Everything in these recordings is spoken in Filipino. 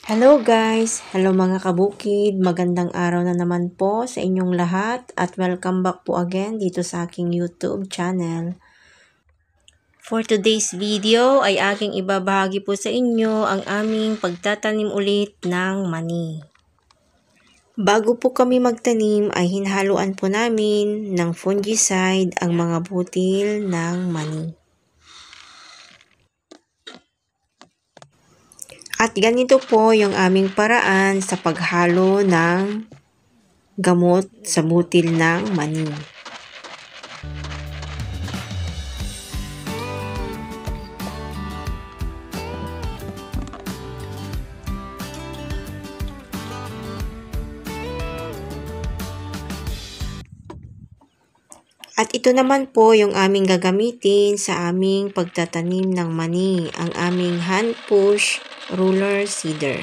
Hello guys! Hello mga kabukid! Magandang araw na naman po sa inyong lahat at welcome back po again dito sa aking YouTube channel. For today's video ay aking ibabahagi po sa inyo ang aming pagtatanim ulit ng mani. Bago po kami magtanim ay hinhaluan po namin ng fungicide ang mga butil ng mani. At ganito po yung aming paraan sa paghalo ng gamot sa butil ng mani. At ito naman po yung aming gagamitin sa aming pagtatanim ng mani, ang aming hand push roller seeder.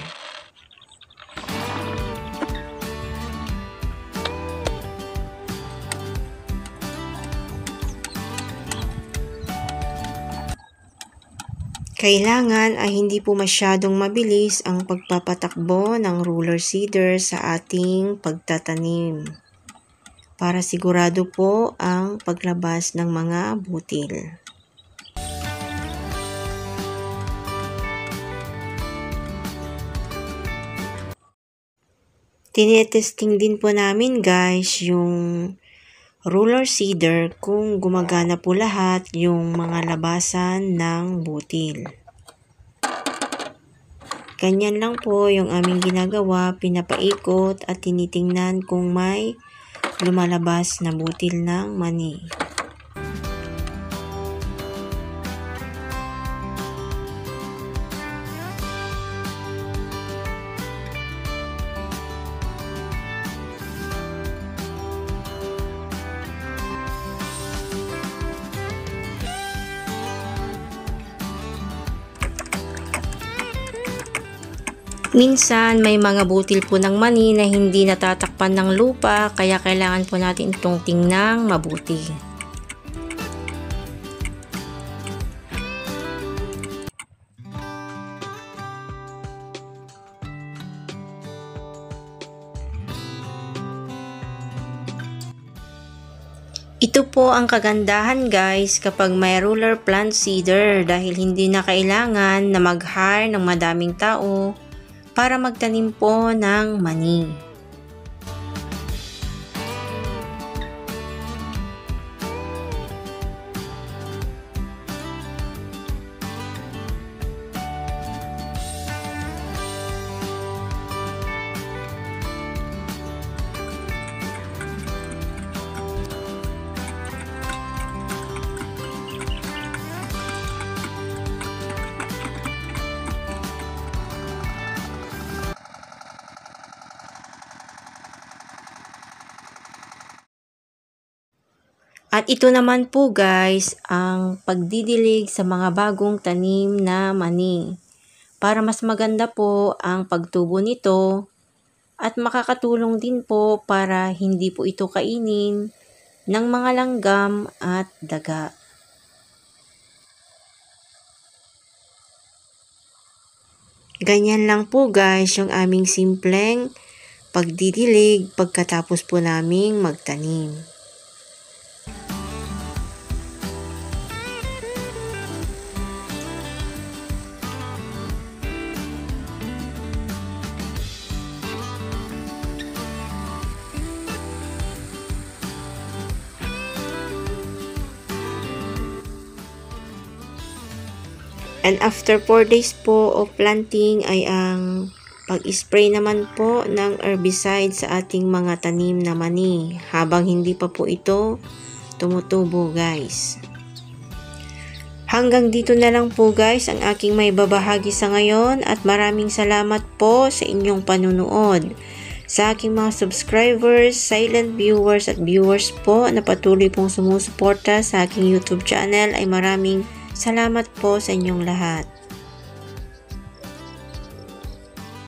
Kailangan ay hindi po masyadong mabilis ang pagpapatakbo ng roller seeder sa ating pagtatanim, para sigurado po ang paglabas ng mga butil. Tinetesting din po namin guys yung roller seeder kung gumagana po lahat yung mga labasan ng butil. Ganyan lang po yung aming ginagawa, pinapaikot at tinitingnan kung may lumalabas na butil ng mani. Minsan may mga butil po ng mani na hindi natatakpan ng lupa, kaya kailangan po natin itong tingnang mabuti. Ito po ang kagandahan guys kapag may roller plant seeder, dahil hindi na kailangan na mag-hire ng madaming tao para magtanim po ng mani. At ito naman po guys ang pagdidilig sa mga bagong tanim na mani, para mas maganda po ang pagtubo nito at makakatulong din po para hindi po ito kainin ng mga langgam at daga. Ganyan lang po guys yung aming simpleng pagdidilig pagkatapos po naming magtanim. And after 4 days po of planting ay ang pag-spray naman po ng herbicide sa ating mga tanim na mani habang hindi pa po ito tumutubo guys. Hanggang dito na lang po guys ang aking may babahagi sa ngayon, at maraming salamat po sa inyong panunood. Sa aking mga subscribers, silent viewers at viewers po na patuloy pong sumusuporta sa aking YouTube channel ay maraming salamat po sa inyong lahat.